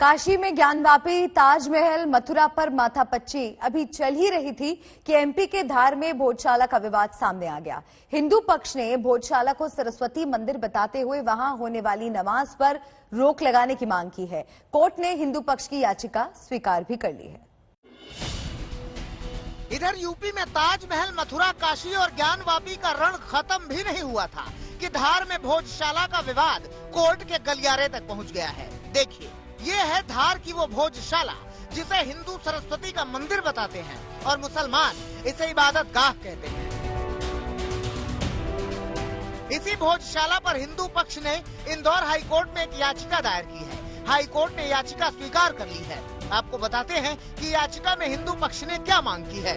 काशी में ज्ञानवापी, ताजमहल, मथुरा पर माथापच्ची अभी चल ही रही थी कि एमपी के धार में भोजशाला का विवाद सामने आ गया। हिंदू पक्ष ने भोजशाला को सरस्वती मंदिर बताते हुए वहां होने वाली नमाज पर रोक लगाने की मांग की है। कोर्ट ने हिंदू पक्ष की याचिका स्वीकार भी कर ली है। इधर यूपी में ताजमहल, मथुरा, काशी और ज्ञानवापी का रण खत्म भी नहीं हुआ था कि धार में भोजशाला का विवाद कोर्ट के गलियारे तक पहुंच गया है। देखिए, ये है धार की वो भोजशाला जिसे हिंदू सरस्वती का मंदिर बताते हैं और मुसलमान इसे इबादत गाह कहते हैं। इसी भोजशाला पर हिंदू पक्ष ने इंदौर हाई कोर्ट में एक याचिका दायर की है। हाई कोर्ट ने याचिका स्वीकार कर ली है। आपको बताते हैं कि याचिका में हिंदू पक्ष ने क्या मांग की है।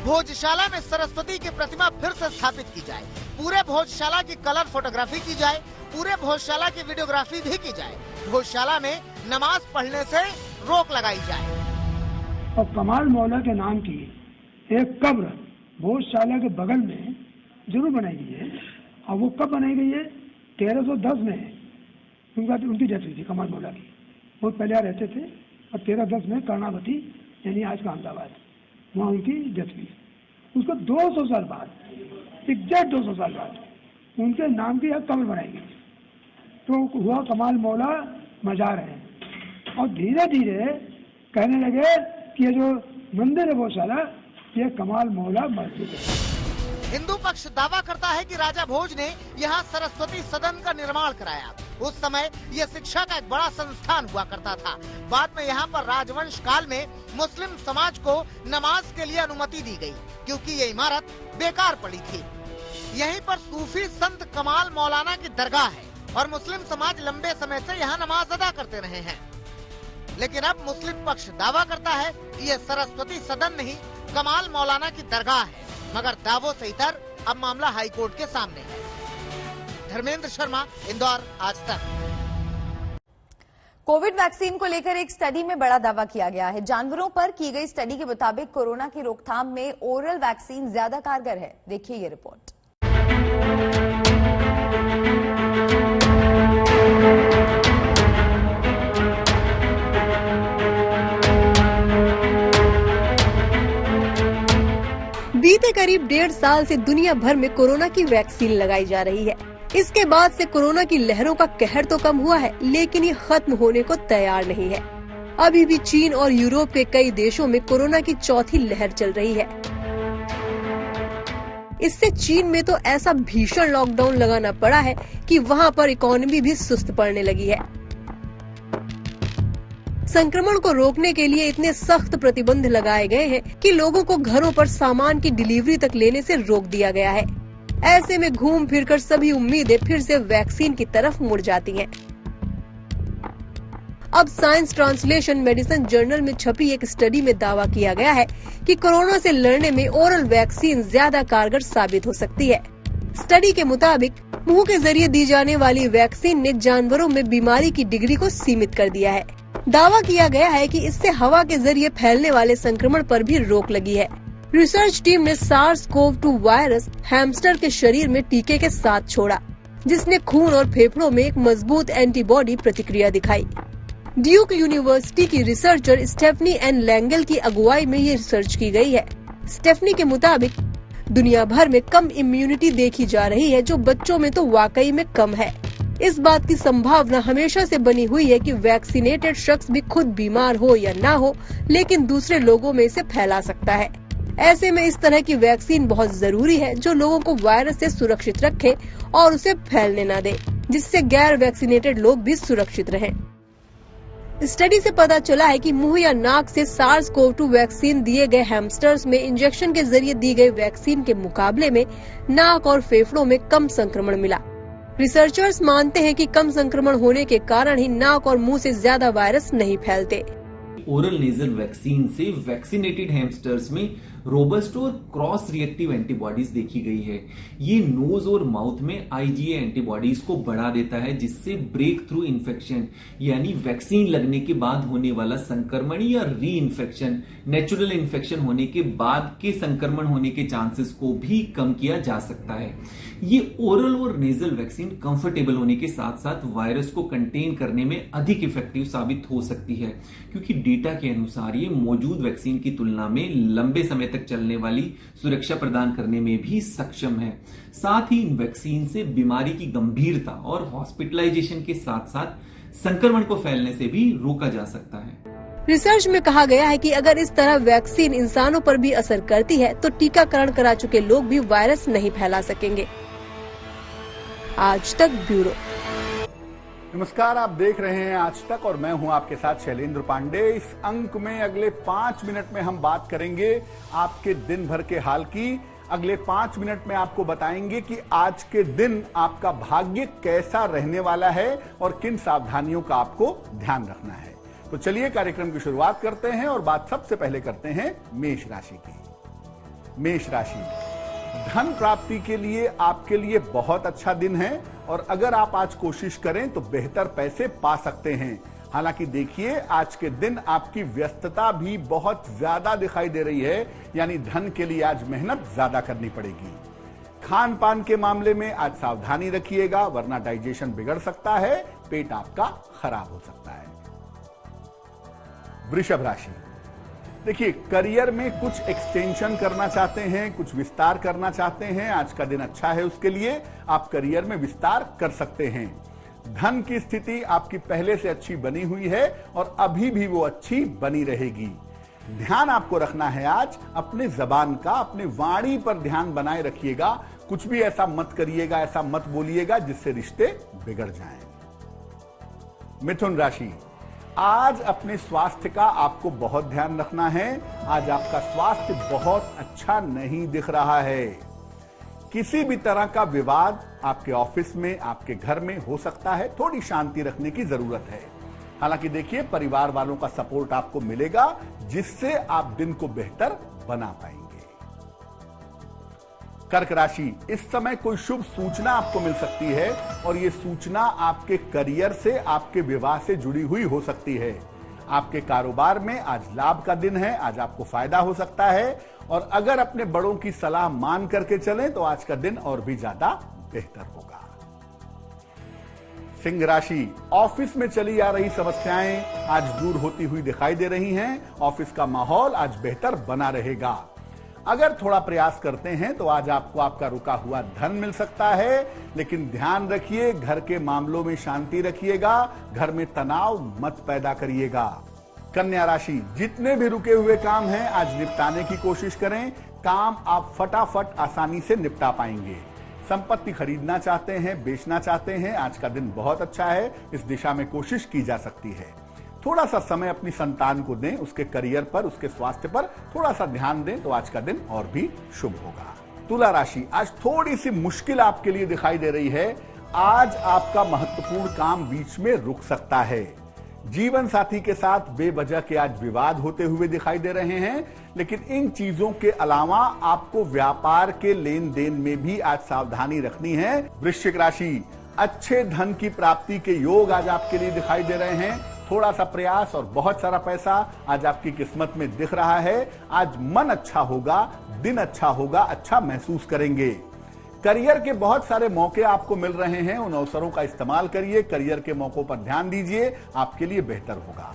भोजशाला में सरस्वती की प्रतिमा फिर से स्थापित की जाए, पूरे भोजशाला की कलर फोटोग्राफी की जाए, पूरे भोजशाला की वीडियोग्राफी भी की जाए, भोजशाला में नमाज पढ़ने से रोक लगाई जाए। और कमाल मौला के नाम की एक कब्र भोजशाला के बगल में जरूर बनाई गई है। और वो कब बनाई गई है? 1310 में उनकी डेथ हुई थी कमाल मौला की। बहुत पहले यहाँ रहते थे और 1310 में कर्णावती यानी आज का अहमदाबाद, वहाँ उनकी डेथ हुई। उसको 200 साल बाद, एग्जैक्ट 200 साल बाद उनके नाम की एक कब्र बनाई गई। तो हुआ कमाल मौला मजार है। और धीरे धीरे कहने लगे कि ये जो मंदिर है भोजशाला, ये कमाल मौला मस्जिद है। हिंदू पक्ष दावा करता है कि राजा भोज ने यहाँ सरस्वती सदन का निर्माण कराया। उस समय यह शिक्षा का एक बड़ा संस्थान हुआ करता था। बाद में यहाँ पर राजवंश काल में मुस्लिम समाज को नमाज के लिए अनुमति दी गई, क्योंकि ये इमारत बेकार पड़ी थी। यहीं पर सूफी संत कमाल मौलाना की दरगाह है और मुस्लिम समाज लंबे समय से यहाँ नमाज अदा करते रहे हैं। लेकिन अब मुस्लिम पक्ष दावा करता है कि यह सरस्वती सदन नहीं, कमाल मौलाना की दरगाह है। मगर दावों से इतर अब मामला हाई कोर्ट के सामने है। धर्मेंद्र शर्मा, इंदौर, आज तक। कोविड वैक्सीन को लेकर एक स्टडी में बड़ा दावा किया गया है। जानवरों पर की गई स्टडी के मुताबिक कोरोना की रोकथाम में ओरल वैक्सीन ज्यादा कारगर है। देखिए ये रिपोर्ट। बीते करीब 1.5 साल से दुनिया भर में कोरोना की वैक्सीन लगाई जा रही है। इसके बाद से कोरोना की लहरों का कहर तो कम हुआ है, लेकिन ये खत्म होने को तैयार नहीं है। अभी भी चीन और यूरोप के कई देशों में कोरोना की चौथी लहर चल रही है। इससे चीन में तो ऐसा भीषण लॉकडाउन लगाना पड़ा है कि वहाँ पर इकोनॉमी भी सुस्त पड़ने लगी है। संक्रमण को रोकने के लिए इतने सख्त प्रतिबंध लगाए गए हैं कि लोगों को घरों पर सामान की डिलीवरी तक लेने से रोक दिया गया है। ऐसे में घूम फिरकर सभी उम्मीदें फिर से वैक्सीन की तरफ मुड़ जाती हैं। अब साइंस ट्रांसलेशन मेडिसिन जर्नल में छपी एक स्टडी में दावा किया गया है कि कोरोना से लड़ने में ओरल वैक्सीन ज्यादा कारगर साबित हो सकती है। स्टडी के मुताबिक मुंह के जरिए दी जाने वाली वैक्सीन ने जानवरों में बीमारी की डिग्री को सीमित कर दिया है। दावा किया गया है कि इससे हवा के जरिए फैलने वाले संक्रमण पर भी रोक लगी है। रिसर्च टीम ने SARS-CoV-2 वायरस हैमस्टर के शरीर में टीके के साथ छोड़ा, जिसने खून और फेफड़ों में एक मजबूत एंटीबॉडी प्रतिक्रिया दिखाई। ड्यूक यूनिवर्सिटी की रिसर्चर स्टेफनी एन लैंगल की अगुवाई में ये रिसर्च की गई है। स्टेफनी के मुताबिक दुनिया भर में कम इम्यूनिटी देखी जा रही है, जो बच्चों में तो वाकई में कम है। इस बात की संभावना हमेशा से बनी हुई है कि वैक्सीनेटेड शख्स भी खुद बीमार हो या ना हो, लेकिन दूसरे लोगों में इसे फैला सकता है। ऐसे में इस तरह की वैक्सीन बहुत जरूरी है, जो लोगों को वायरस से सुरक्षित रखे और उसे फैलने न दे, जिससे गैर वैक्सीनेटेड लोग भी सुरक्षित रहें। स्टडी से पता चला है कि मुंह या नाक से SARS-CoV-2 वैक्सीन दिए गए हैमस्टर्स में इंजेक्शन के जरिए दी गई वैक्सीन के मुकाबले में नाक और फेफड़ों में कम संक्रमण मिला। रिसर्चर्स मानते हैं कि कम संक्रमण होने के कारण ही नाक और मुंह से ज्यादा वायरस नहीं फैलते। ओरल नेजल वैक्सीन से वैक्सीनेटेड हैमस्टर्स में रोबस्ट और क्रॉस रिएक्टिव एंटीबॉडीज देखी गई है। ये नोज और माउथ में आईजीए एंटीबॉडीज को बढ़ा देता है, जिससे ब्रेक थ्रू इन्फेक्शन यानी वैक्सीन लगने के बाद होने वाला संक्रमण या री इन्फेक्शन, नेचुरल इन्फेक्शन होने के बाद के संक्रमण होने के चांसेस को भी कम किया जा सकता है। ये ओरल और नेजल वैक्सीन कंफर्टेबल होने के साथ साथ वायरस को कंटेन करने में अधिक इफेक्टिव साबित हो सकती है, क्योंकि डेटा के अनुसार ये मौजूद वैक्सीन की तुलना में लंबे समय तक चलने वाली सुरक्षा प्रदान करने में भी सक्षम है। साथ ही इन वैक्सीन से बीमारी की गंभीरता और हॉस्पिटलाइजेशन के साथ साथ संक्रमण को फैलने से भी रोका जा सकता है। रिसर्च में कहा गया है कि अगर इस तरह वैक्सीन इंसानों पर भी असर करती है तो टीकाकरण करा चुके लोग भी वायरस नहीं फैला सकेंगे। आज तक ब्यूरो। नमस्कार, आप देख रहे हैं आज तक और मैं हूं आपके साथ शैलेंद्र पांडे। इस अंक में अगले 5 मिनट में हम बात करेंगे आपके दिन भर के हाल की। अगले 5 मिनट में आपको बताएंगे कि आज के दिन आपका भाग्य कैसा रहने वाला है और किन सावधानियों का आपको ध्यान रखना है। तो चलिए कार्यक्रम की शुरुआत करते हैं और बात सबसे पहले करते हैं मेष राशि की। मेष राशि, धन प्राप्ति के लिए आपके लिए बहुत अच्छा दिन है और अगर आप आज कोशिश करें तो बेहतर पैसे पा सकते हैं। हालांकि देखिए, आज के दिन आपकी व्यस्तता भी बहुत ज्यादा दिखाई दे रही है, यानी धन के लिए आज मेहनत ज्यादा करनी पड़ेगी। खान पान के मामले में आज सावधानी रखिएगा, वरना डाइजेशन बिगड़ सकता है, पेट आपका खराब हो सकता है। वृषभ राशि, देखिए करियर में कुछ एक्सटेंशन करना चाहते हैं, कुछ विस्तार करना चाहते हैं, आज का दिन अच्छा है उसके लिए, आप करियर में विस्तार कर सकते हैं। धन की स्थिति आपकी पहले से अच्छी बनी हुई है और अभी भी वो अच्छी बनी रहेगी। ध्यान आपको रखना है आज अपने जबान का, अपने वाणी पर ध्यान बनाए रखिएगा। कुछ भी ऐसा मत करिएगा, ऐसा मत बोलिएगा जिससे रिश्ते बिगड़ जाएं। मिथुन राशि, आज अपने स्वास्थ्य का आपको बहुत ध्यान रखना है। आज आपका स्वास्थ्य बहुत अच्छा नहीं दिख रहा है। किसी भी तरह का विवाद आपके ऑफिस में, आपके घर में हो सकता है, थोड़ी शांति रखने की जरूरत है। हालांकि देखिए, परिवार वालों का सपोर्ट आपको मिलेगा जिससे आप दिन को बेहतर बना पाएंगे। कर्क राशि, इस समय कोई शुभ सूचना आपको मिल सकती है और यह सूचना आपके करियर से, आपके विवाह से जुड़ी हुई हो सकती है। आपके कारोबार में आज लाभ का दिन है, आज आपको फायदा हो सकता है और अगर अपने बड़ों की सलाह मान करके चलें तो आज का दिन और भी ज्यादा बेहतर होगा। सिंह राशि, ऑफिस में चली आ रही समस्याएं आज दूर होती हुई दिखाई दे रही हैं। ऑफिस का माहौल आज बेहतर बना रहेगा। अगर थोड़ा प्रयास करते हैं तो आज आपको आपका रुका हुआ धन मिल सकता है, लेकिन ध्यान रखिए घर के मामलों में शांति रखिएगा, घर में तनाव मत पैदा करिएगा। कन्या राशि, जितने भी रुके हुए काम हैं आज निपटाने की कोशिश करें। काम आप फटाफट आसानी से निपटा पाएंगे। संपत्ति खरीदना चाहते हैं, बेचना चाहते हैं, आज का दिन बहुत अच्छा है, इस दिशा में कोशिश की जा सकती है। थोड़ा सा समय अपनी संतान को दें, उसके करियर पर, उसके स्वास्थ्य पर थोड़ा सा ध्यान दें तो आज का दिन और भी शुभ होगा। तुला राशि, आज थोड़ी सी मुश्किल आपके लिए दिखाई दे रही है। आज आपका महत्वपूर्ण काम बीच में रुक सकता है। जीवन साथी के साथ बेवजह के आज विवाद होते हुए दिखाई दे रहे हैं, लेकिन इन चीजों के अलावा आपको व्यापार के लेन देन में भी आज सावधानी रखनी है। वृश्चिक राशि, अच्छे धन की प्राप्ति के योग आज आपके लिए दिखाई दे रहे हैं। थोड़ा सा प्रयास और बहुत सारा पैसा आज आपकी किस्मत में दिख रहा है। आज मन अच्छा होगा, दिन अच्छा होगा, अच्छा महसूस करेंगे। करियर के बहुत सारे मौके आपको मिल रहे हैं, उन अवसरों का इस्तेमाल करिए, करियर के मौकों पर ध्यान दीजिए, आपके लिए बेहतर होगा।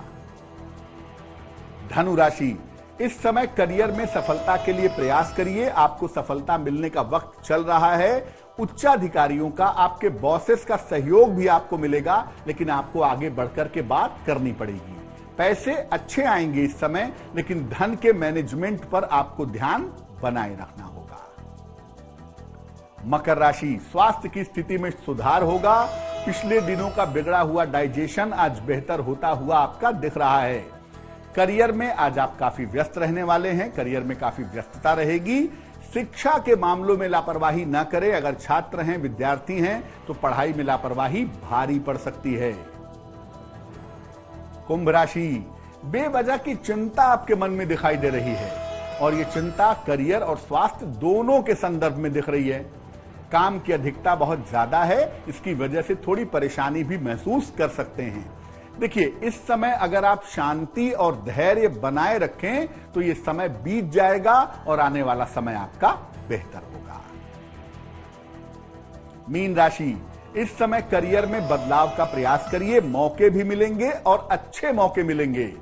धनु राशि, इस समय करियर में सफलता के लिए प्रयास करिए। आपको सफलता मिलने का वक्त चल रहा है। उच्चाधिकारियों का, आपके बॉसेस का सहयोग भी आपको मिलेगा, लेकिन आपको आगे बढ़कर के बात करनी पड़ेगी। पैसे अच्छे आएंगे इस समय, लेकिन धन के मैनेजमेंट पर आपको ध्यान बनाए रखना होगा। मकर राशि, स्वास्थ्य की स्थिति में सुधार होगा। पिछले दिनों का बिगड़ा हुआ डाइजेशन आज बेहतर होता हुआ आपका दिख रहा है। करियर में आज आप काफी व्यस्त रहने वाले हैं, करियर में काफी व्यस्तता रहेगी। शिक्षा के मामलों में लापरवाही न करें। अगर छात्र हैं, विद्यार्थी हैं तो पढ़ाई में लापरवाही भारी पड़ सकती है। कुंभ राशि, बेवजह की चिंता आपके मन में दिखाई दे रही है। और ये चिंता करियर और स्वास्थ्य दोनों के संदर्भ में दिख रही है। काम की अधिकता बहुत ज्यादा है, इसकी वजह से थोड़ी परेशानी भी महसूस कर सकते हैं। देखिए, इस समय अगर आप शांति और धैर्य बनाए रखें तो ये समय बीत जाएगा और आने वाला समय आपका बेहतर होगा। मीन राशि, इस समय करियर में बदलाव का प्रयास करिए, मौके भी मिलेंगे और अच्छे मौके मिलेंगे।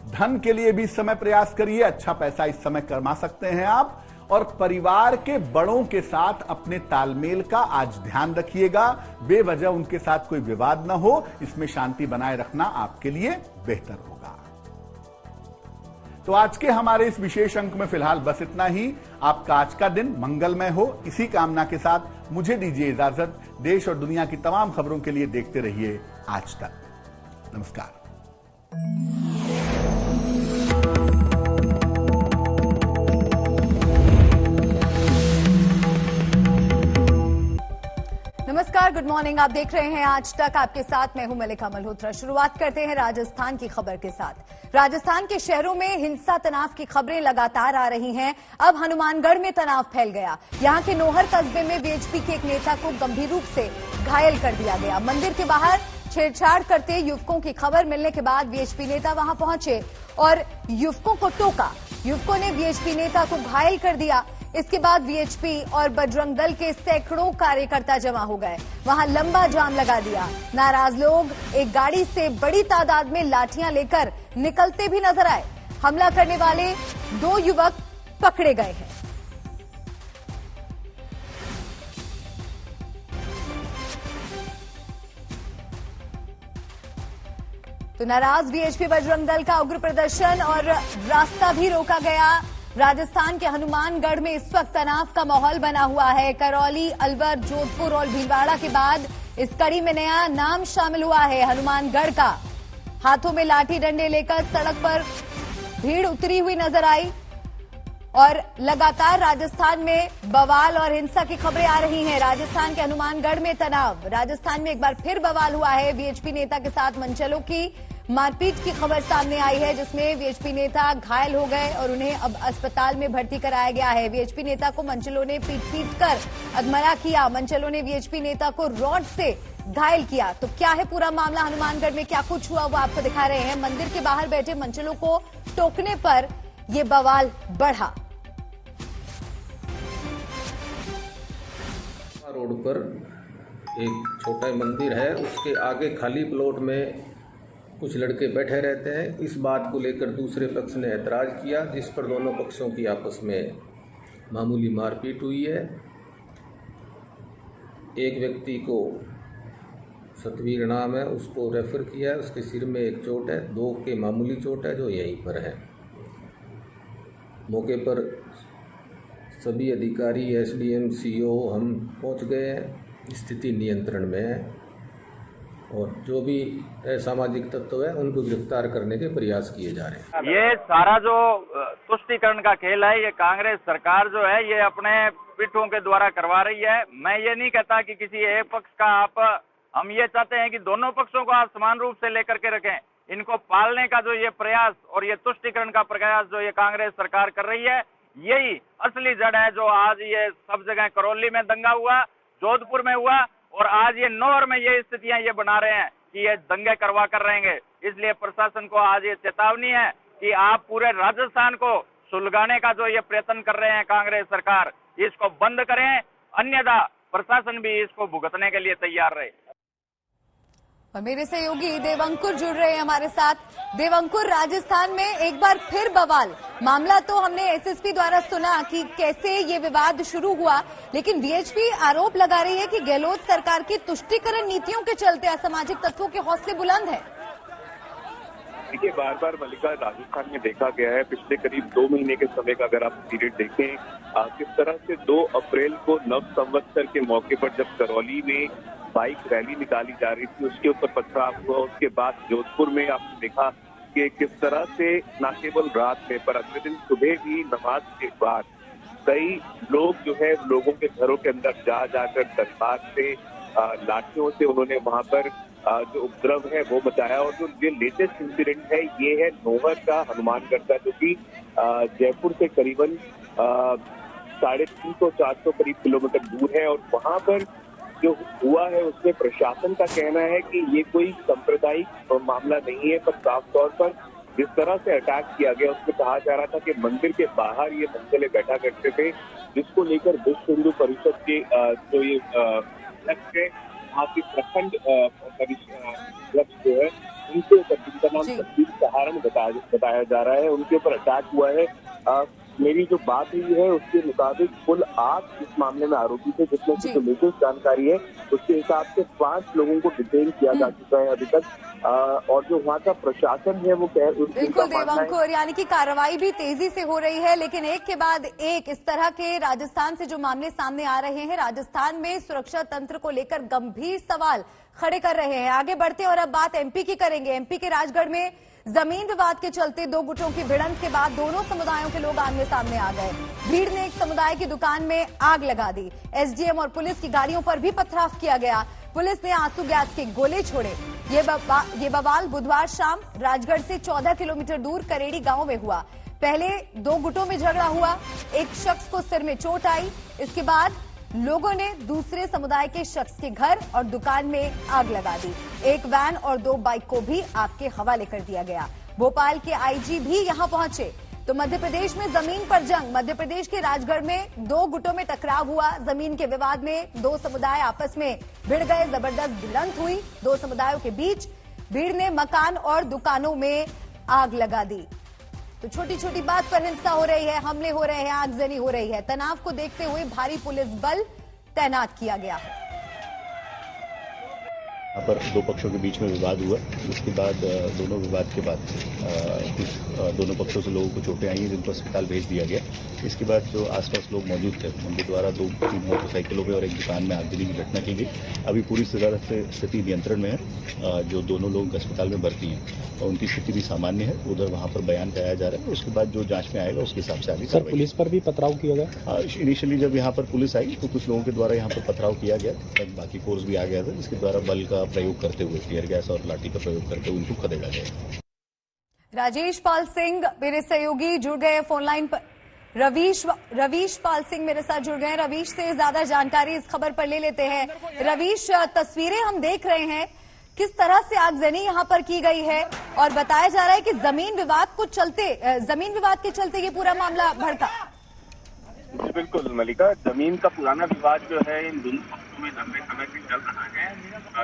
धन के लिए भी इस समय प्रयास करिए, अच्छा पैसा इस समय कमा सकते हैं आप। और परिवार के बड़ों के साथ अपने तालमेल का आज ध्यान रखिएगा, बेवजह उनके साथ कोई विवाद ना हो, इसमें शांति बनाए रखना आपके लिए बेहतर होगा। तो आज के हमारे इस विशेष अंक में फिलहाल बस इतना ही। आपका आज का दिन मंगलमय हो, इसी कामना के साथ मुझे दीजिए इजाजत। देश और दुनिया की तमाम खबरों के लिए देखते रहिए आज तक। नमस्कार। नमस्कार, गुड मॉर्निंग। आप देख रहे हैं आज तक, आपके साथ मैं हूं मलिका मल्होत्रा। शुरुआत करते हैं राजस्थान की खबर के साथ। राजस्थान के शहरों में हिंसा तनाव की खबरें लगातार आ रही हैं। अब हनुमानगढ़ में तनाव फैल गया। यहां के नोहर कस्बे में वीएचपी के एक नेता को गंभीर रूप से घायल कर दिया गया। मंदिर के बाहर छेड़छाड़ करते युवकों की खबर मिलने के बाद वीएचपी नेता वहां पहुंचे और युवकों को टोका। युवकों ने वीएचपी नेता को घायल कर दिया। इसके बाद वीएचपी और बजरंग दल के सैकड़ों कार्यकर्ता जमा हो गए। वहां लंबा जाम लगा दिया। नाराज लोग एक गाड़ी से बड़ी तादाद में लाठियां लेकर निकलते भी नजर आए। हमला करने वाले 2 युवक पकड़े गए हैं। तो नाराज वीएचपी बजरंग दल का उग्र प्रदर्शन और रास्ता भी रोका गया। राजस्थान के हनुमानगढ़ में इस वक्त तनाव का माहौल बना हुआ है। करौली, अलवर, जोधपुर और भीलवाड़ा के बाद इस कड़ी में नया नाम शामिल हुआ है हनुमानगढ़ का। हाथों में लाठी डंडे लेकर सड़क पर भीड़ उतरी हुई नजर आई और लगातार राजस्थान में बवाल और हिंसा की खबरें आ रही हैं। राजस्थान के हनुमानगढ़ में तनाव। राजस्थान में एक बार फिर बवाल हुआ है। वीएचपी नेता के साथ मनचलों की मारपीट की खबर सामने आई है, जिसमें वीएचपी नेता घायल हो गए और उन्हें अब अस्पताल में भर्ती कराया गया है। वीएचपी नेता को मनचलों ने पीट कर अधमरा किया। मनचलों ने वीएचपी नेता को रॉड से घायल किया। तो क्या है पूरा मामला, हनुमानगढ़ में क्या कुछ हुआ, वो आपको दिखा रहे हैं। मंदिर के बाहर बैठे मनचलों को टोकने पर ये बवाल बढ़ा। रोड पर एक छोटा मंदिर है, उसके आगे खाली प्लॉट में कुछ लड़के बैठे रहते हैं। इस बात को लेकर दूसरे पक्ष ने ऐतराज़ किया, जिस पर दोनों पक्षों की आपस में मामूली मारपीट हुई है। एक व्यक्ति को सतवीर नाम है, उसको रेफर किया है, उसके सिर में एक चोट है, 2 के मामूली चोट है जो यहीं पर है। मौके पर सभी अधिकारी, एसडीएम, सीओ हम पहुंच गए हैं। स्थिति नियंत्रण में है और जो भी सामाजिक तत्व है उनको गिरफ्तार करने के प्रयास किए जा रहे हैं। ये सारा जो तुष्टीकरण का खेल है, ये कांग्रेस सरकार जो है ये अपने पिट्ठों के द्वारा करवा रही है। मैं ये नहीं कहता कि किसी एक पक्ष का हम ये चाहते हैं कि दोनों पक्षों को आप समान रूप से लेकर के रखें। इनको पालने का जो ये प्रयास और ये तुष्टीकरण का प्रयास जो ये कांग्रेस सरकार कर रही है, यही असली जड़ है जो आज ये सब जगह करौली में दंगा हुआ, जोधपुर में हुआ और आज ये नौहर में ये स्थितियां ये बना रहे हैं कि ये दंगे करवा कर रहेंगे। इसलिए प्रशासन को आज ये चेतावनी है कि आप पूरे राजस्थान को सुलगाने का जो ये प्रयत्न कर रहे हैं कांग्रेस सरकार, इसको बंद करें, अन्यथा प्रशासन भी इसको भुगतने के लिए तैयार रहे। और मेरे सहयोगी देवंकुर जुड़ रहे हैं हमारे साथ। देवंकुर, राजस्थान में एक बार फिर बवाल। मामला तो हमने एसएसपी द्वारा सुना कि कैसे ये विवाद शुरू हुआ, लेकिन वीएचपी आरोप लगा रही है कि गहलोत सरकार की तुष्टीकरण नीतियों के चलते असामाजिक तत्वों के हौसले बुलंद हैं। देखिए, बार बार मलिका, राजस्थान में देखा गया है पिछले करीब 2 महीने के समय का अगर आप पीरियड देखें, किस तरह से 2 अप्रैल को नव संवत्सर के मौके पर जब करौली में बाइक रैली निकाली जा रही थी, उसके ऊपर पथराव हुआ। उसके बाद जोधपुर में आपने देखा कि किस तरह से न केवल रात में पर अगले दिन सुबह भी नमाज के बाद कई लोग जो है लोगों के घरों के अंदर जा जाकर तलवार से, लाठियों से उन्होंने वहां पर जो उपद्रव है वो बताया। और जो ये लेटेस्ट इंसिडेंट है ये है नोहर का हनुमानगढ़ का, जो कि जयपुर से करीबन 350-400 करीब किलोमीटर दूर है। और वहां पर जो हुआ है उसमें प्रशासन का कहना है कि ये कोई सांप्रदायिक मामला नहीं है, पर साफ तौर पर जिस तरह से अटैक किया गया उसमें कहा जा रहा था कि मंदिर के बाहर ये मंजिले बैठा करते थे, जिसको लेकर विश्व हिंदू परिषद के जो ये अध्यक्ष है वहाँ की प्रखंड अध्यक्ष जो है उनके ऊपर, जिनका नाम तस्वीर सहारण बताया जा रहा है, उनके ऊपर अटैक हुआ है। मेरी जो बात हुई है उसके मुताबिक कुल 8 इस मामले में आरोपी थे, जिसमें से जो लेटेस्ट जानकारी है उसके हिसाब से 5 लोगों को डिटेन किया जा चुका है अभी तक। और जो वहाँ का प्रशासन है वो बिल्कुल देवांकुर, यानी कि कार्रवाई भी तेजी से हो रही है, लेकिन एक के बाद एक इस तरह के राजस्थान से जो मामले सामने आ रहे हैं, राजस्थान में सुरक्षा तंत्र को लेकर गंभीर सवाल खड़े कर रहे हैं। आगे बढ़ते और अब बात एमपी की करेंगे। एमपी के राजगढ़ में जमीन विवाद के चलते 2 गुटों की भिड़ंत के बाद दोनों समुदायों के लोग आमने सामने आ गए। भीड़ ने एक समुदाय की दुकान में आग लगा दी। एसडीएम और पुलिस की गाड़ियों पर भी पथराव किया गया। पुलिस ने आंसू गैस के गोले छोड़े। ये बवाल बुधवार शाम राजगढ़ से 14 किलोमीटर दूर करेड़ी गांव में हुआ। पहले 2 गुटों में झगड़ा हुआ, एक शख्स को सिर में चोट आई। इसके बाद लोगों ने दूसरे समुदाय के शख्स के घर और दुकान में आग लगा दी। एक वैन और 2 बाइक को भी आग के हवाले कर दिया गया। भोपाल के आईजी भी यहां पहुंचे। तो मध्य प्रदेश में जमीन पर जंग। मध्य प्रदेश के राजगढ़ में 2 गुटों में टकराव हुआ। जमीन के विवाद में 2 समुदाय आपस में भिड़ गए। जबरदस्त भिड़ंत हुई 2 समुदायों के बीच। भीड़ ने मकान और दुकानों में आग लगा दी। तो छोटी छोटी बात पर हिंसा हो रही है, हमले हो रहे हैं, आगजनी हो रही है। तनाव को देखते हुए भारी पुलिस बल तैनात किया गया है। यहाँ पर 2 पक्षों के बीच में विवाद हुआ। उसके बाद दोनों विवाद के बाद कुछ दोनों पक्षों से लोगों को चोटें आई हैं, जिनको अस्पताल भेज दिया गया। इसके बाद जो आसपास लोग मौजूद थे उनके द्वारा 2-3 मोटरसाइकिलों में और एक दुकान में आगजनी की घटना की गई। अभी पूरी तरह से स्थिति नियंत्रण में है। जो दोनों लोग अस्पताल में भर्ती हैं और उनकी स्थिति भी सामान्य है। उधर वहाँ पर बयान कराया जा रहा है। उसके बाद जो जांच में आएगा उसके हिसाब से आगे। सर, पुलिस पर भी पथराव किया गया? इनिशियली जब यहाँ पर पुलिस आई तो कुछ लोगों के द्वारा यहाँ पर पथराव किया गया, तब बाकी फोर्स भी आ गया था, जिसके द्वारा बल का प्रयोग करते हुए, टीयर गैस और लाठी का प्रयोग करते हुए उनको खदेड़ा गया। राजेश पाल सिंह मेरे सहयोगी जुड़ गए फोन लाइन पर। रवीश पाल सिंह मेरे साथ जुड़ गए। रवीश से ज्यादा जानकारी इस खबर पर ले लेते हैं। रवीश, तस्वीरें हम देख रहे हैं, किस तरह से आगजनी यहां पर की गई है और बताया जा रहा है कि जमीन विवाद के चलते ये पूरा मामला भड़का। बिल्कुल मलिका, जमीन का पुराना विवाद जो है इन दोनों पक्षों में लंबे समय से चल रहा है।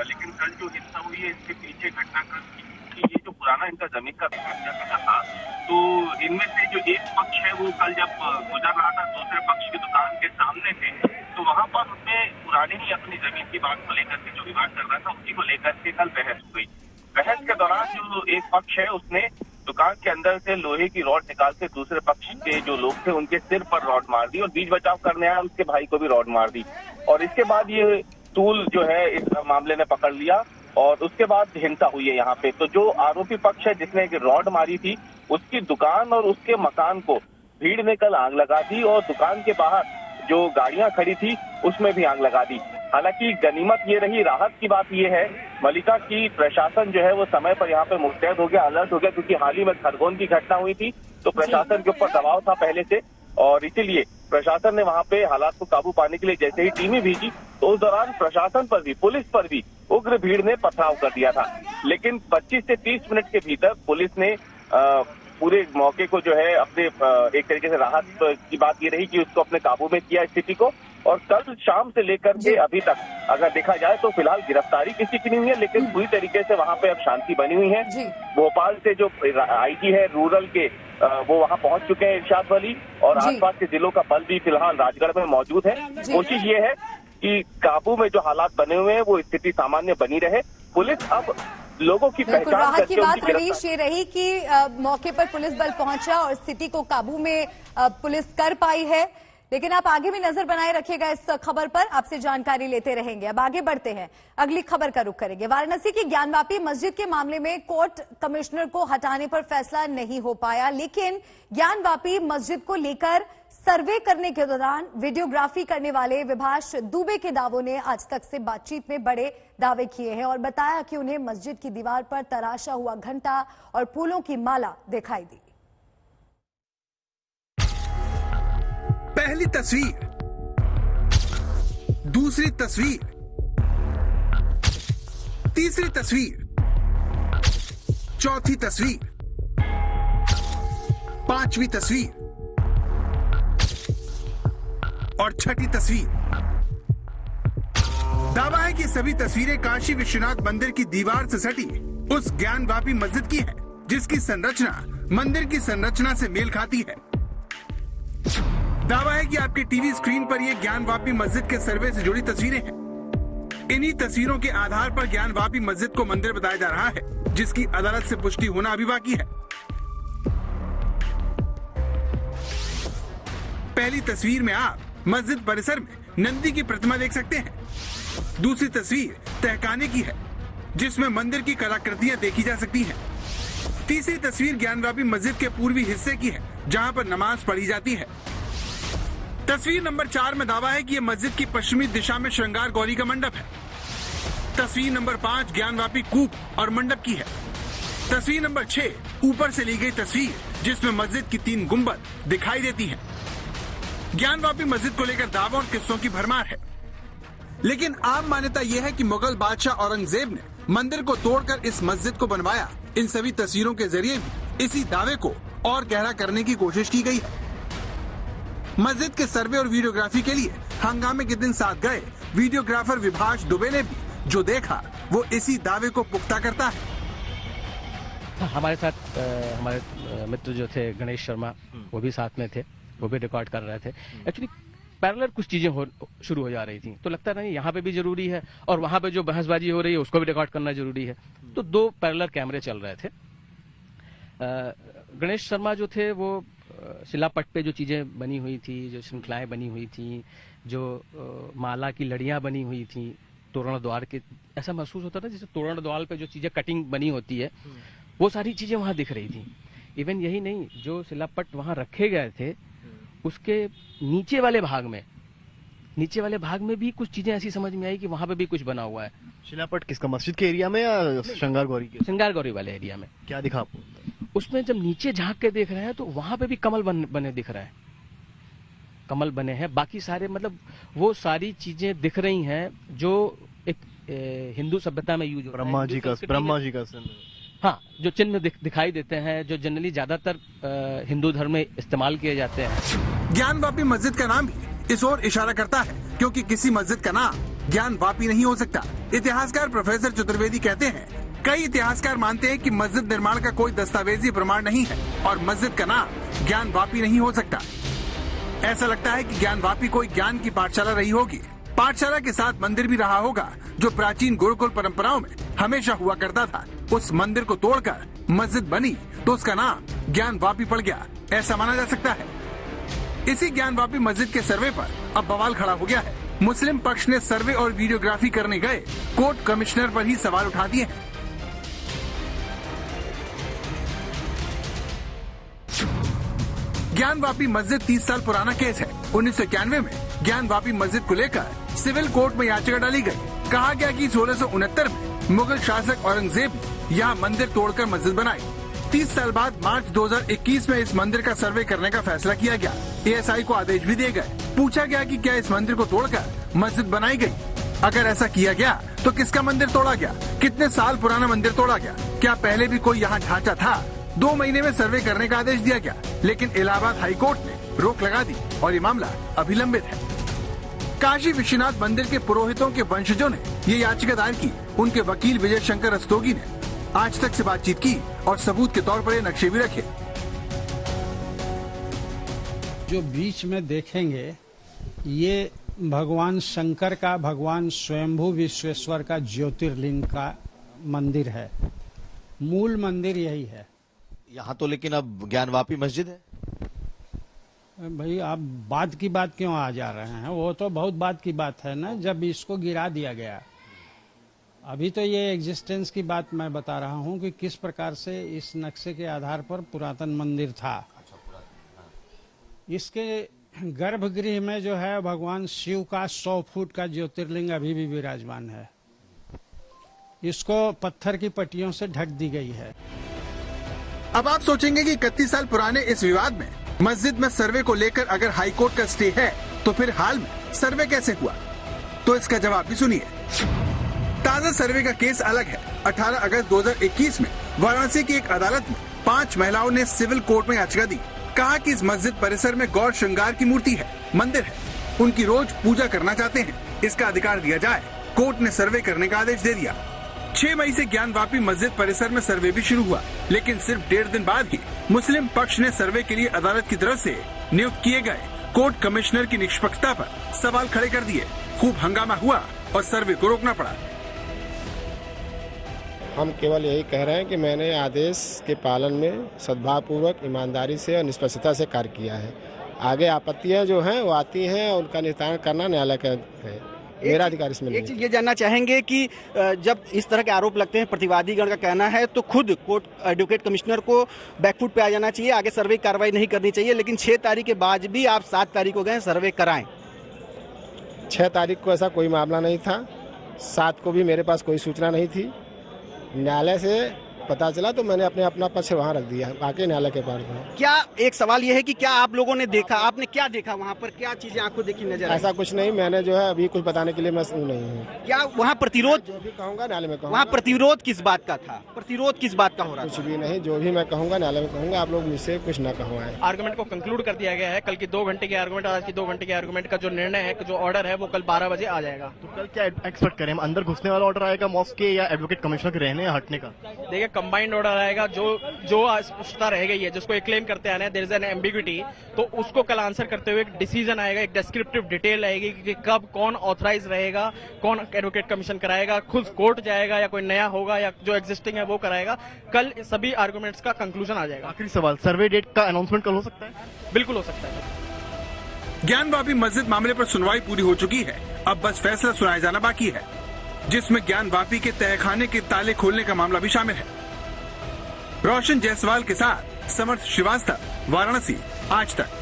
लेकिन कल जो हिंसा हुई है इसके पीछे घटनाक्रम की ये जो पुराना इनका जमीन का विवाद चल रहा था, तो इनमें से जो एक पक्ष है वो कल जब गुजर रहा था दूसरे पक्ष की दुकान के सामने से, तो वहां पर उसने पुरानी ही अपनी जमीन की बात को लेकर के जो विवाद चल रहा था उसी को लेकर के कल बहस हुई। बहस के दौरान जो एक पक्ष है उसने दुकान के अंदर से लोहे की रॉड निकाल के दूसरे पक्ष के जो लोग थे उनके सिर पर रॉड मार दी और बीच बचाव करने आया उसके भाई को भी रॉड मार दी। और इसके बाद ये टूल जो है इस मामले ने पकड़ लिया और उसके बाद हिंसा हुई है यहाँ पे। तो जो आरोपी पक्ष है जिसने एक रॉड मारी थी उसकी दुकान और उसके मकान को भीड़ ने कल आग लगा दी और दुकान के बाहर जो गाड़ियां खड़ी थी उसमें भी आग लगा दी। हालांकि गनीमत ये रही, राहत की बात ये है मलिका की प्रशासन जो है वो समय पर यहाँ पे मुस्तैद हो गया, अलर्ट हो गया, क्योंकि हाल ही में खरगोन की घटना हुई थी तो प्रशासन के ऊपर दबाव था पहले से और इसीलिए प्रशासन ने वहाँ पे हालात को काबू पाने के लिए जैसे ही टीमें भेजी तो उस दौरान प्रशासन पर भी पुलिस पर भी उग्र भीड़ ने पथराव कर दिया था। लेकिन 25 से 30 मिनट के भीतर पुलिस ने पूरे मौके को जो है अपने एक तरीके से राहत की बात ये रही कि उसको अपने काबू में किया स्थिति को। और कल शाम से लेकर के अभी तक अगर देखा जाए तो फिलहाल गिरफ्तारी किसी की नहीं हुई है, लेकिन पूरी तरीके से वहाँ पे अब शांति बनी हुई है। भोपाल से जो आईजी है रूरल के वो वहाँ पहुँच चुके हैं, इरशाद वली, और आसपास के जिलों का बल भी फिलहाल राजगढ़ में मौजूद है। कोशिश ये है कि काबू में जो हालात बने हुए हैं वो स्थिति सामान्य बनी रहे। पुलिस अब लोगों की पहचान राहत की बात रवीश ये रही कि मौके पर पुलिस बल पहुंचा और स्थिति को काबू में पुलिस कर पाई है। लेकिन आप आगे भी नजर बनाए रखिएगा इस खबर पर, आपसे जानकारी लेते रहेंगे। अब आगे बढ़ते हैं, अगली खबर का रुख करेंगे। वाराणसी की ज्ञानवापी मस्जिद के मामले में कोर्ट कमिश्नर को हटाने पर फैसला नहीं हो पाया, लेकिन ज्ञानवापी मस्जिद को लेकर सर्वे करने के दौरान वीडियोग्राफी करने वाले विभाष दुबे के दावों ने आज तक से बातचीत में बड़े दावे किए हैं और बताया कि उन्हें मस्जिद की दीवार पर तराशा हुआ घंटा और फूलों की माला दिखाई दी। पहली तस्वीर, दूसरी तस्वीर, तीसरी तस्वीर, चौथी तस्वीर, पांचवी तस्वीर और छठी तस्वीर। दावा है कि सभी तस्वीरें काशी विश्वनाथ मंदिर की दीवार से सटी उस ज्ञानवापी मस्जिद की है, जिसकी संरचना मंदिर की संरचना से मेल खाती है। दावा है कि आपके टीवी स्क्रीन पर ये ज्ञानवापी मस्जिद के सर्वे से जुड़ी तस्वीरें हैं। इन्हीं तस्वीरों के आधार पर ज्ञानवापी मस्जिद को मंदिर बताया जा रहा है, जिसकी अदालत से पुष्टि होना अभी बाकी है। पहली तस्वीर में आप मस्जिद परिसर में नंदी की प्रतिमा देख सकते हैं। दूसरी तस्वीर तहखाने की है, जिसमें मंदिर की कलाकृतियां देखी जा सकती हैं। तीसरी तस्वीर ज्ञानवापी मस्जिद के पूर्वी हिस्से की है, जहां पर नमाज पढ़ी जाती है। तस्वीर नंबर 4 में दावा है कि यह मस्जिद की पश्चिमी दिशा में श्रृंगार गौरी का मंडप है। तस्वीर नंबर 5 ज्ञानवापी कूप और मंडप की है। तस्वीर नंबर 6 ऊपर से ली गई तस्वीर, जिसमें मस्जिद की 3 गुंबद दिखाई देती हैं। ज्ञानवापी मस्जिद को लेकर दावों और किस्सों की भरमार है, लेकिन आम मान्यता यह है कि मुगल बादशाह औरंगजेब ने मंदिर को तोड़कर इस मस्जिद को बनवाया। इन सभी तस्वीरों के जरिए भी इसी दावे को और गहरा करने की कोशिश की गई है। मस्जिद के सर्वे और वीडियोग्राफी के लिए हंगामे के दिन साथ गए वीडियोग्राफर विभाष दुबे ने भी जो देखा वो इसी दावे को पुख्ता करता है। हमारे साथ हमारे मित्र जो थे गणेश शर्मा, वो भी साथ में थे, वो भी रिकॉर्ड कर रहे थे। एक्चुअली पैरेलल कुछ चीजें शुरू हो जा रही थी, तो लगता नहीं यहाँ पे भी जरूरी है और वहां पे जो बहसबाजी हो रही है उसको भी रिकॉर्ड करना जरूरी है। तो 2 पैरेलल कैमरे चल रहे थे। गणेश शर्मा जो थे वो शिलापट पे जो चीजें बनी हुई थी, जो श्रृंखलाएं बनी हुई थी, जो माला की लड़ियां बनी हुई थी तोरण द्वार के, ऐसा महसूस होता था जैसे तोरण द्वार पे जो चीजें कटिंग बनी होती है वो सारी चीजें वहां दिख रही थी। इवन यही नहीं, जो शिलापट वहां रखे गए थे उसके नीचे वाले भाग में भी कुछ चीजें ऐसी समझ में आई कि वहां पे भी कुछ बना हुआ है। शिलापट किसका, मस्जिद के एरिया में या श्रृंगार गौरी के? श्रृंगार गौरी वाले एरिया में। क्या दिखा आपको? उसमें जब नीचे झांक के देख रहे हैं तो वहां पे भी कमल बने दिख रहे हैं, कमल बने हैं। बाकी सारे मतलब वो सारी चीजें दिख रही हैं जो एक हिंदू सभ्यता में यूज हो रहा है। ब्रह्मा जी का हाँ, जो चिन्ह दिखाई देते हैं, जो जनरली ज्यादातर हिंदू धर्म में इस्तेमाल किए जाते हैं। ज्ञानवापी मस्जिद का नाम भी इस ओर इशारा करता है, क्योंकि किसी मस्जिद का नाम ज्ञानवापी नहीं हो सकता। इतिहासकार प्रोफेसर चतुर्वेदी कहते हैं, कई इतिहासकार मानते हैं कि मस्जिद निर्माण का कोई दस्तावेजी प्रमाण नहीं है और मस्जिद का नाम ज्ञानवापी नहीं हो सकता। ऐसा लगता है कि ज्ञानवापी कोई ज्ञान की पाठशाला रही होगी। पाठशाला के साथ मंदिर भी रहा होगा, जो प्राचीन गुरुकुल परंपराओं में हमेशा हुआ करता था। उस मंदिर को तोड़कर मस्जिद बनी तो उसका नाम ज्ञानवापी पड़ गया, ऐसा माना जा सकता है। इसी ज्ञानवापी मस्जिद के सर्वे पर अब बवाल खड़ा हो गया है। मुस्लिम पक्ष ने सर्वे और वीडियोग्राफी करने गए कोर्ट कमिश्नर पर ही सवाल उठा दिए हैं। ज्ञानवापी मस्जिद 30 साल पुराना केस है। 1991 में ज्ञानवापी मस्जिद को लेकर सिविल कोर्ट में याचिका डाली गई। कहा गया कि 1669 में मुगल शासक औरंगजेब ने यहाँ मंदिर तोड़कर मस्जिद बनाई। 30 साल बाद मार्च 2021 में इस मंदिर का सर्वे करने का फैसला किया गया। एएसआई को आदेश भी दिए गए। पूछा गया कि क्या इस मंदिर को तोड़कर मस्जिद बनाई गई? अगर ऐसा किया गया तो किसका मंदिर तोड़ा गया? कितने साल पुराना मंदिर तोड़ा गया? क्या पहले भी कोई यहाँ ढांचा था? 2 महीने में सर्वे करने का आदेश दिया गया, लेकिन इलाहाबाद हाई कोर्ट ने रोक लगा दी और ये मामला अभी लंबित है। काशी विश्वनाथ मंदिर के पुरोहितों के वंशजों ने ये याचिका दायर की। उनके वकील विजय शंकर रस्तोगी ने आज तक से बातचीत की और सबूत के तौर पर ये नक्शे भी रखे। जो बीच में देखेंगे ये भगवान शंकर का, भगवान स्वयंभू विश्वेश्वर का ज्योतिर्लिंग का मंदिर है। मूल मंदिर यही है। यहाँ तो लेकिन अब ज्ञानवापी मस्जिद है। भाई आप बात की बात क्यों आ जा रहे हैं? वो तो बहुत बात की बात है ना, जब इसको गिरा दिया गया। अभी तो ये एग्जिस्टेंस की बात मैं बता रहा हूँ कि किस प्रकार से इस नक्शे के आधार पर पुरातन मंदिर था। इसके गर्भगृह में जो है भगवान शिव का 100 फुट का ज्योतिर्लिंग अभी भी विराजमान है। इसको पत्थर की पट्टियों से ढक दी गई है। अब आप सोचेंगे कि 31 साल पुराने इस विवाद में मस्जिद में सर्वे को लेकर अगर हाईकोर्ट का स्टे है तो फिर हाल में सर्वे कैसे हुआ? तो इसका जवाब भी सुनिए। ताजा सर्वे का केस अलग है। 18 अगस्त 2021 में वाराणसी की एक अदालत में 5 महिलाओं ने सिविल कोर्ट में याचिका दी। कहा कि इस मस्जिद परिसर में गौर श्रृंगार की मूर्ति है, मंदिर है, उनकी रोज पूजा करना चाहते हैं, इसका अधिकार दिया जाए। कोर्ट ने सर्वे करने का आदेश दे दिया। 6 मई से ज्ञानवापी मस्जिद परिसर में सर्वे भी शुरू हुआ, लेकिन सिर्फ 1.5 दिन बाद ही मुस्लिम पक्ष ने सर्वे के लिए अदालत की तरफ से नियुक्त किए गए कोर्ट कमिश्नर की निष्पक्षता पर सवाल खड़े कर दिए। खूब हंगामा हुआ और सर्वे को रोकना पड़ा। हम केवल यही कह रहे हैं कि मैंने आदेश के पालन में सद्भावपूर्वक, ईमानदारी से और निष्पक्षता से कार्य किया है। आगे आपत्तियां जो हैं वो आती हैं और उनका निस्तारण करना न्यायालय का है, मेरा अधिकार इसमें नहीं है। एक चीज ये जानना चाहेंगे कि जब इस तरह के आरोप लगते हैं, प्रतिवादीगण का कहना है तो खुद कोर्ट एडवोकेट कमिश्नर को बैकफुट पे आ जाना चाहिए, आगे सर्वे कार्रवाई नहीं करनी चाहिए, लेकिन 6 तारीख के बाद भी आप 7 तारीख को गए सर्वे कराएं। 6 तारीख को ऐसा कोई मामला नहीं था, 7 को भी मेरे पास कोई सूचना नहीं थी। न्यायालय से पता चला तो मैंने अपना पक्ष वहाँ रख दिया, बाकी न्यायालय के पास में। क्या एक सवाल ये है कि क्या आप लोगों ने देखा, आपने क्या देखा वहाँ पर, क्या चीजें आपको देखी नजर आई? ऐसा कुछ नहीं, मैंने जो है अभी कुछ बताने के लिए मैं नहीं हूँ। क्या वहाँ प्रतिरोध, जो भी कहूँगा न्यायालय में कहूँगा। वहाँ प्रतिरोध किस बात का था? प्रतिरोध किस बात का हो रहा? कुछ भी नहीं, जो भी मैं कहूँगा न्यायालय में कहूँगा, आप लोग मुझसे कुछ न कहवाएं। आर्गुमेंट को कंक्लूड कर दिया गया है। कल की 2 घंटे की आर्गुमेंट, आज की 2 घंटे की आर्गुमेंट का जो निर्णय है, जो ऑर्डर है, वो कल 12 बजे आ जाएगा। तो कल क्या एक्सपेक्ट करें? अंदर घुसने वाला ऑर्डर आएगा मॉस्क के, या एडवोकेट कमिश्नर के रहने या हटने का? देखिए, कंबाइंड ऑर्डर आएगा। जो अस्पष्टता रह गई है, जिसको एक क्लेम करते आने देयर इज एन एम्बिग्विटी, तो उसको कल आंसर करते हुए एक डिसीजन आएगा, एक डिस्क्रिप्टिव डिटेल आएगी कि कब कौन ऑथराइज रहेगा, कौन एडवोकेट कमीशन कराएगा, खुद कोर्ट जाएगा या कोई नया होगा या जो एग्जिस्टिंग है वो कराएगा। कल सभी आर्गुमेंट्स का कंक्लूजन आ जाएगा। आखिरी सवाल, सर्वे डेट का अनाउंसमेंट कल हो सकता है? बिल्कुल हो सकता है। ज्ञानवापी मस्जिद मामले पर सुनवाई पूरी हो चुकी है, अब बस फैसला सुनाया जाना बाकी है, जिसमें ज्ञानवापी के तहखाने के ताले खोलने का मामला भी शामिल है। रोशन जायसवाल के साथ समर्थ श्रीवास्तव, वाराणसी, आज तक।